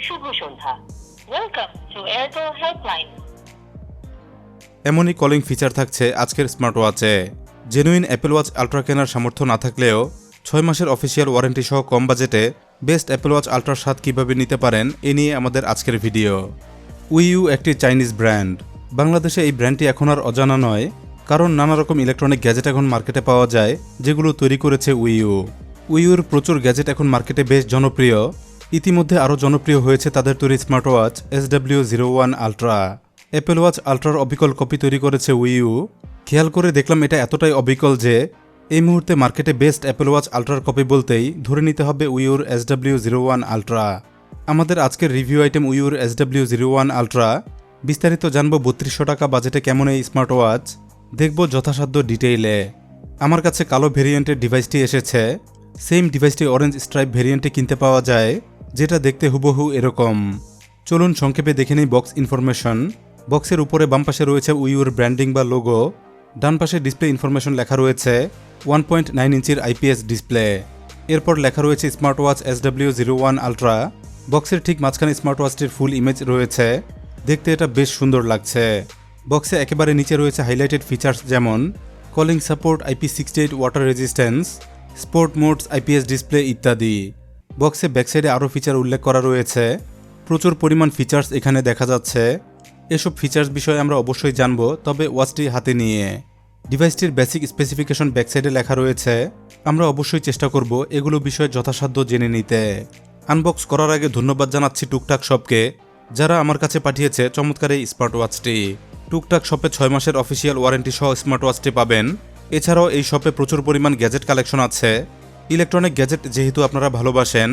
শুভ সন্ধ্যা। Welcome to Airtel helpline. এমনই calling feature থাকছে আজকের স্মার্ট ওয়াচে। জেনুইন অ্যাপেল ওয়াচ আলট্রা কেনার সামর্থ্য না থাকলেও 6 মাসের অফিসিয়াল ওয়ারেন্টি সহ কম বাজেটে বেস্ট অ্যাপেল ওয়াচ আলট্রার স্বাদ কীভাবে নিতে পারেন এ নিয়ে আমাদের আজকের ভিডিও। উইইউ একটি চাইনিজ ব্র্যান্ড। বাংলাদেশে এই ব্র্যান্ডটি এখন আর অজানা নয়, কারণ নানা রকম ইলেকট্রনিক গ্যাজেট এখন মার্কেটে পাওয়া যায় যেগুলো তৈরি করেছে উইইউ। উইইউর প্রচুর গ্যাজেট এখন মার্কেটে বেশ জনপ্রিয়। ইতিমধ্যে আরও জনপ্রিয় হয়েছে তাদের তৈরি smart watch SW01 ultra. Apple watch আলট্রার অবিকল কপি তৈরি করেছে উইইউ। খেয়াল করে দেখলাম এটা এতটাই অবিকল যে এই মুহূর্তে মার্কেটে বেস্ট অ্যাপেল ওয়াচ আলট্রার কপি বলতেই ধরে নিতে হবে উইইউর SW01 আলট্রা। আমাদের আজকের রিভিউ আইটেম উইইউর SW01 আলট্রা। বিস্তারিত জানবো 3200 টাকা বাজেটে কেমন এই স্মার্ট ওয়াচ, দেখব যথাসাধ্য ডিটেইলে। আমার কাছে কালো ভেরিয়েন্টের ডিভাইসটি এসেছে। সেম ডিভাইসটি অরেঞ্জ স্ট্রাইপ ভেরিয়েন্টে কিনতে পাওয়া যায়, যেটা দেখতে হুবহু এরকম। চলুন সংক্ষেপে দেখে নিই বক্স ইনফরমেশন। বক্সের উপরে বাম পাশে রয়েছে উইইউর ব্র্যান্ডিং বা লোগো। ডান পাশে ডিসপ্লে ইনফরমেশন লেখা রয়েছে 1.9 ইঞ্চির IPS ডিসপ্লে। এরপর লেখা রয়েছে স্মার্ট ওয়াচ SW01 আলট্রা। বক্সের ঠিক মাঝখানে স্মার্ট ওয়াচটির ফুল ইমেজ রয়েছে, দেখতে এটা বেশ সুন্দর লাগছে। বক্সে একেবারে নিচে রয়েছে হাইলাইটেড ফিচার্স যেমন calling support, IP68 water resistance, sport modes, IPS display ইত্যাদি। বক্সে ব্যাকসাইডে আরও ফিচার উল্লেখ করা রয়েছে। প্রচুর পরিমাণ ফিচার্স এখানে দেখা যাচ্ছে। এসব ফিচার্স বিষয়ে আমরা অবশ্যই জানব, তবে ওয়াচটি হাতে নিয়ে। ডিভাইসটির বেসিক স্পেসিফিকেশন ব্যাকসাইডে লেখা রয়েছে। আমরা অবশ্যই চেষ্টা করব এগুলো বিষয়ে যথাসাধ্য জেনে নিতে। আনবক্স করার আগে ধন্যবাদ জানাচ্ছি টুকটাক শপকে, যারা আমার কাছে পাঠিয়েছে চমৎকার এই স্মার্ট ওয়াচটি। টুকটাক শপে 6 মাসের অফিসিয়াল ওয়ারেন্টি সহ স্মার্ট ওয়াচটি পাবেন। এছাড়াও এই শপে প্রচুর পরিমাণ গ্যাজেট কালেকশন আছে। ইলেকট্রনিক গ্যাজেট যেহেতু আপনারা ভালোবাসেন,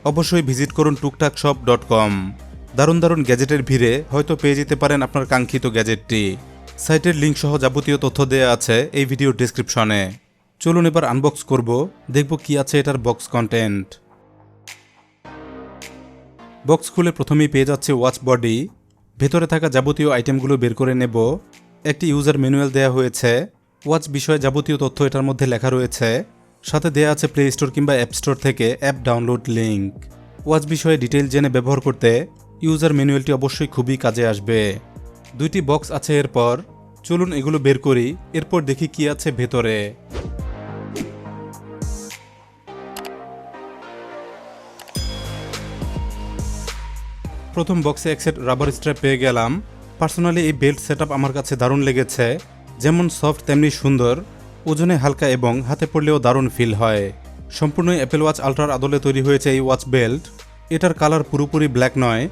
অবশ্যই ভিজিট করুন tuktakshop.com। দারুণ দারুণ গ্যাজেটের ভিড়ে হয়তো পেয়ে যেতে পারেন আপনার কাঙ্ক্ষিত গ্যাজেটটি। সাইটের লিঙ্ক সহ যাবতীয় তথ্য দেওয়া আছে এই ভিডিওর ডেসক্রিপশনে। চলুন এবার আনবক্স করব, দেখব কি আছে এটার বক্স কন্টেন্ট। বক্স খুলে প্রথমেই পেয়ে যাচ্ছে ওয়াচ বডি। ভেতরে থাকা যাবতীয় আইটেমগুলো বের করে নেব। একটি ইউজার ম্যানুয়াল দেওয়া হয়েছে। ওয়াচ বিষয়ে যাবতীয় তথ্য এটার মধ্যে লেখা রয়েছে। সাথে দেয়া আছে প্লে স্টোর কিংবা অ্যাপ স্টোর থেকে অ্যাপ ডাউনলোড লিঙ্ক। ওয়াচ বিষয়ে ডিটেইল জেনে ব্যবহার করতে ইউজার ম্যানুয়ালটি অবশ্যই খুবই কাজে আসবে। 2টি বক্স আছে এরপর। চলুন এগুলো বের করি, এরপর দেখি কি আছে ভেতরে। প্রথম বক্সে এক সেট রাবার স্ট্র্যাপ পেয়ে গেলাম। পার্সোনালি এই বেল্ট সেটআপ আমার কাছে দারুণ লেগেছে। যেমন সফট তেমনি সুন্দর, ওজনে হালকা এবং হাতে পড়লেও দারুণ ফিল হয়। সম্পূর্ণ অ্যাপেল ওয়াচ আলট্রার আদলে তৈরি হয়েছে এই ওয়াচ বেল্ট। এটার কালার পুরোপুরি ব্ল্যাক নয়,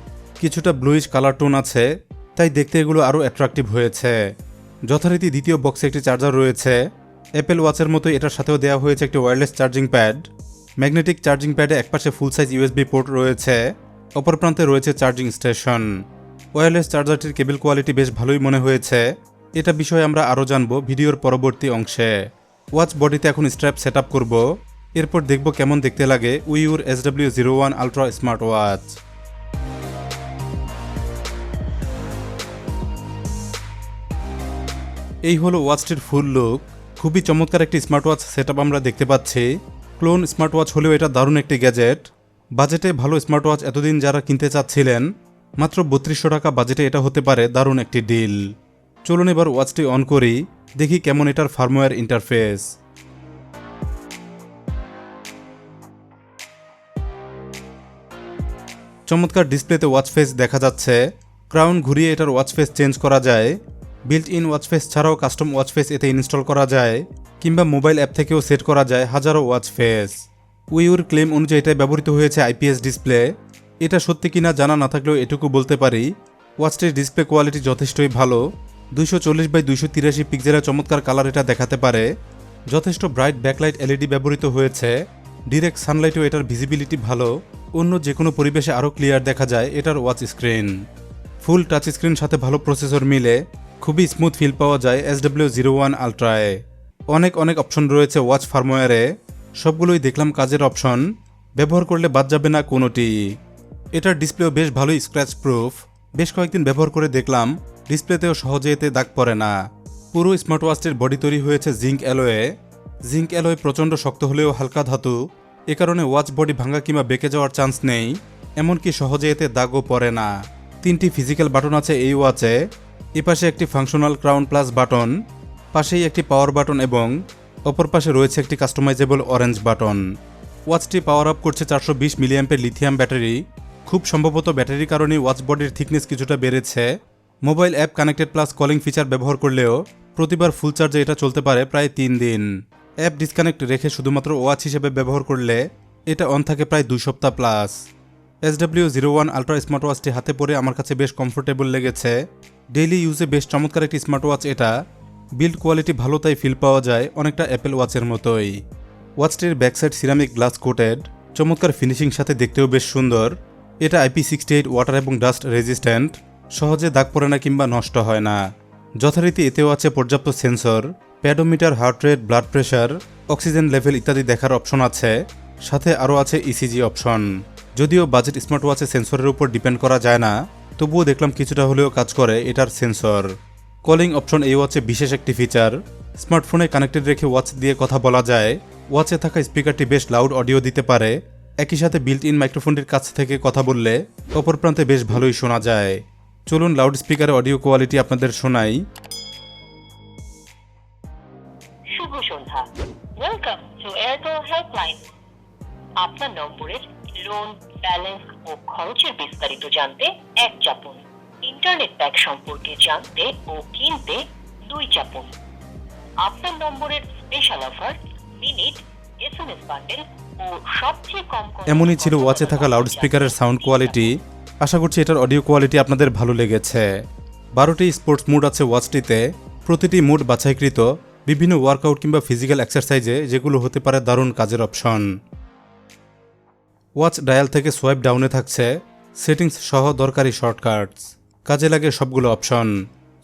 কিছুটা ব্লুইশ কালার টোন আছে, তাই দেখতে এগুলো আরও অ্যাট্রাকটিভ হয়েছে। যথারীতি দ্বিতীয় বক্সে একটি চার্জার রয়েছে। অ্যাপেল ওয়াচের মতো এটার সাথেও দেওয়া হয়েছে একটি wireless charging pad. Magnetic charging প্যাডে একপাশে ফুল সাইজ USB পোর্ট রয়েছে, অপর প্রান্তে রয়েছে চার্জিং স্টেশন। ওয়্যারলেস চার্জারটির কেবল কোয়ালিটি বেশ ভালোই মনে হয়েছে। এটা বিষয়ে আমরা আরও জানব ভিডিওর পরবর্তী অংশে। ওয়াচ বডিতে এখন স্ট্র্যাপ সেট আপ করব, এরপর দেখব কেমন দেখতে লাগে উইইউর SW01 আলট্রা স্মার্ট ওয়াচ। এই হলো ওয়াচটির ফুল লুক। খুবই চমৎকার একটি স্মার্ট ওয়াচ সেট আপ আমরা দেখতে পাচ্ছি। ক্লোন স্মার্ট ওয়াচ হলেও এটা দারুণ একটি গ্যাজেট। বাজেটে ভালো স্মার্ট ওয়াচ এতদিন যারা কিনতে চাচ্ছিলেন, মাত্র 3200 টাকা বাজেটে এটা হতে পারে দারুণ একটি ডিল। চলুন এবার ওয়াচটি অন করি, দেখি কেমন এটার ফার্মওয়্যার ইন্টারফেস। চমৎকার ডিসপ্লেতে ওয়াচ ফেস দেখা যাচ্ছে। ক্রাউন ঘুরিয়ে এটার ওয়াচ ফেস চেঞ্জ করা যায়। বিল্ট ইন ওয়াচ ফেস ছাড়াও কাস্টম ওয়াচ ফেস এতে ইনস্টল করা যায়, কিংবা মোবাইল অ্যাপ থেকেও সেট করা যায় হাজারো ওয়াচ ফেস। উইইউর ক্লেম অনুযায়ী এটায় ব্যবহৃত হয়েছে IPS ডিসপ্লে। এটা সত্যি কিনা জানা না থাকলেও এটুকু বলতে পারি, ওয়াচটির ডিসপ্লে কোয়ালিটি যথেষ্টই ভালো। 240x283 পিক্সেলের চমৎকার কালার এটা দেখাতে পারে। যথেষ্ট ব্রাইট ব্যাকলাইট LED ব্যবহৃত হয়েছে। ডিরেক্ট সানলাইটেও এটার ভিজিবিলিটি ভালো। অন্য যে কোনো পরিবেশে আরও ক্লিয়ার দেখা যায় এটার ওয়াচ স্ক্রিন। ফুল টাচ স্ক্রিন সাথে ভালো প্রসেসর মিলে খুবই স্মুথ ফিল পাওয়া যায় SW01 আলট্রায়। অনেক অপশন রয়েছে ওয়াচ ফার্মওয়্যারে, সবগুলোই দেখলাম কাজের অপশন, ব্যবহার করলে বাদ যাবে না কোনোটি। এটার ডিসপ্লেও বেশ ভালোই স্ক্র্যাচ প্রুফ। বেশ কয়েকদিন ব্যবহার করে দেখলাম ডিসপ্লেতেও সহজে এতে দাগ পড়ে না। পুরো স্মার্ট ওয়াচটির বডি তৈরি হয়েছে জিঙ্ক অ্যালয়ে। জিঙ্ক অ্যালয় প্রচণ্ড শক্ত হলেও হালকা ধাতু, এ কারণে ওয়াচ বডি ভাঙা কিংবা বেঁকে যাওয়ার চান্স নেই। এমনকি সহজে এতে দাগও পড়ে না। 3টি ফিজিক্যাল বাটন আছে এই ওয়াচে। এপাশে একটি ফাংশনাল ক্রাউন প্লাস বাটন, পাশেই একটি পাওয়ার বাটন এবং অপর পাশে রয়েছে একটি কাস্টমাইজেবল অরেঞ্জ বাটন। ওয়াচটি পাওয়ার আপ করছে 420 মিলিঅ্যাম্পের লিথিয়াম ব্যাটারি। খুব সম্ভবত ব্যাটারির কারণে ওয়াচ বডির থিকনেস কিছুটা বেড়েছে। Mobile app connected plus calling feature ব্যবহার করলেও প্রতিবার ফুল চার্জে এটা চলতে পারে প্রায় 3 দিন। অ্যাপ ডিসকানেক্ট রেখে শুধুমাত্র ওয়াচ হিসেবে ব্যবহার করলে এটা অন থাকে প্রায় 2 সপ্তাহ প্লাস। SW01 আলট্রা স্মার্ট ওয়াচটি হাতে পরে আমার কাছে বেশ কমফোর্টেবল লেগেছে। ডেইলি ইউজে বেশ চমৎকার একটি স্মার্ট ওয়াচ এটা। বিল্ড কোয়ালিটি ভালো, তাই ফিল পাওয়া যায় অনেকটা অ্যাপেল ওয়াচের মতোই। ওয়াচটির ব্যাকসাইড সিরামিক গ্লাস কোটেড, চমৎকার ফিনিশিং সাথে দেখতেও বেশ সুন্দর। এটা IP68 ওয়াটার এবং ডাস্ট রেজিস্ট্যান্ট, সহজে দাগ পড়ে না কিংবা নষ্ট হয় না। যথারীতি এতেও আছে পর্যাপ্ত sensor, pedometer, heart rate, blood pressure, oxygen level ইত্যাদি দেখার অপশন আছে। সাথে আরও আছে ECG অপশন। যদিও বাজেট স্মার্ট ওয়াচে সেন্সরের উপর ডিপেন্ড করা যায় না, তবুও দেখলাম কিছুটা হলেও কাজ করে এটার সেন্সর। কলিং অপশন এই ওয়াচে বিশেষ একটি ফিচার। স্মার্টফোনে কানেক্টেড রেখে ওয়াচ দিয়ে কথা বলা যায়। ওয়াচে থাকা স্পিকারটি বেশ লাউড অডিও দিতে পারে। একই সাথে বিল্ট ইন মাইক্রোফোনটির কাছ থেকে কথা বললে অপর প্রান্তে বেশ ভালোই শোনা যায়। চলুন লাউড স্পিকারে অডিও কোয়ালিটি আপনাদের শোনাই। শুভ সন্ধ্যা। Welcome to Airtel helpline. আপনার নম্বরের লোন, ব্যালেন্স ও খরচের বিস্তারিত জানতে 1 চাপুন। ইন্টারনেট প্যাক সম্পর্কে জানতে ও কিনতে 2 চাপুন। আপনার নম্বরের special offer, minute, SMS bundle ও সবচেয়ে কম এমনই ছিল ওয়াচে থাকা লাউড স্পিকারের সাউন্ড কোয়ালিটি। আশা করছি এটার অডিও কোয়ালিটি আপনাদের ভালো লেগেছে। 12টি স্পোর্টস মুড আছে ওয়াচটিতে। প্রতিটি মুড বাছাইকৃত, বিভিন্ন ওয়ার্কআউট কিংবা ফিজিক্যাল এক্সারসাইজে যেগুলো হতে পারে দারুণ কাজের অপশন। ওয়াচ ডায়াল থেকে সোয়াইপ ডাউনে থাকছে সেটিংস সহ দরকারি শর্টকাটস। কাজে লাগে সবগুলো অপশন।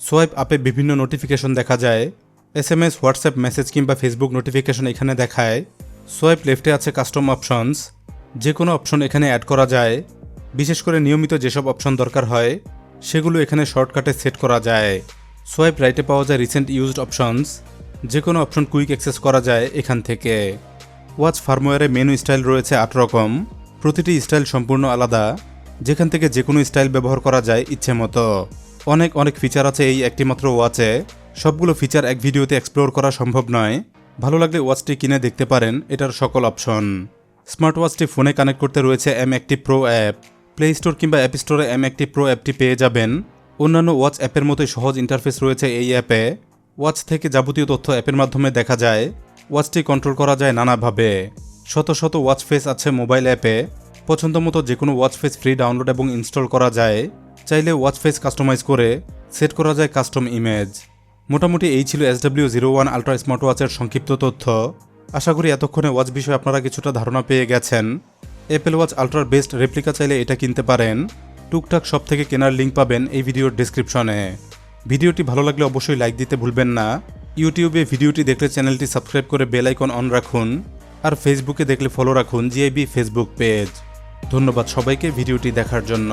সোয়াইপ আপে বিভিন্ন নোটিফিকেশন দেখা যায়। SMS, হোয়াটসঅ্যাপ মেসেজ কিংবা ফেসবুক নোটিফিকেশন এখানে দেখায়। সোয়াইপ লেফটে আছে কাস্টম অপশনস, যে কোনো অপশন এখানে অ্যাড করা যায়। বিশেষ করে নিয়মিত যেসব অপশন দরকার হয় সেগুলো এখানে শর্টকাটে সেট করা যায়। সোয়াইপ রাইটে পাওয়া যায় রিসেন্ট ইউজড অপশনস, যে কোনো অপশন কুইক অ্যাক্সেস করা যায় এখান থেকে। ওয়াচ ফার্মওয়্যারে মেনু স্টাইল রয়েছে 8 রকম। প্রতিটি স্টাইল সম্পূর্ণ আলাদা, যেখান থেকে যে কোনো স্টাইল ব্যবহার করা যায় ইচ্ছে মতো। অনেক ফিচার আছে এই একটি মাত্র ওয়াচে। সবগুলো ফিচার এক ভিডিওতে এক্সপ্লোর করা সম্ভব নয়। ভালো লাগলে ওয়াচটি কিনে দেখতে পারেন এটার সকল অপশন। স্মার্ট ওয়াচটি ফোনে কানেক্ট করতে রয়েছে M1 pro app. Play store কিংবা অ্যাপ স্টোরে M1 প্রো অ্যাপটি পেয়ে যাবেন। অন্যান্য ওয়াচ অ্যাপের মতোই সহজ ইন্টারফেস রয়েছে এই অ্যাপে। ওয়াচ থেকে যাবতীয় তথ্য অ্যাপের মাধ্যমে দেখা যায়। ওয়াচটি কন্ট্রোল করা যায় নানাভাবে। শত ওয়াচ ফেস আছে মোবাইল অ্যাপে। পছন্দ মতো যে কোনো ওয়াচ ফেস ফ্রি ডাউনলোড এবং ইনস্টল করা যায়। চাইলে ওয়াচ ফেস কাস্টমাইজ করে সেট করা যায় কাস্টম ইমেজ। মোটামুটি এই ছিল SW01 আলট্রা স্মার্ট ওয়াচের সংক্ষিপ্ত তথ্য। আশা করি এতক্ষণে ওয়াচ বিষয়ে আপনারা কিছুটা ধারণা পেয়ে গেছেন। অ্যাপেল ওয়াচ আলট্রার বেস্ট রেপ্লিকা চাইলে এটা কিনতে পারেন। টুকটাক সব থেকে কেনার লিঙ্ক পাবেন এই ভিডিওর ডেসক্রিপশনে। ভিডিওটি ভালো লাগলে অবশ্যই লাইক দিতে ভুলবেন না। ইউটিউবে ভিডিওটি দেখলে চ্যানেলটি সাবস্ক্রাইব করে বেল আইকন অন রাখুন। আর ফেসবুকে দেখলে ফলো রাখুন GIB ফেসবুক পেজ। ধন্যবাদ সবাইকে ভিডিওটি দেখার জন্য।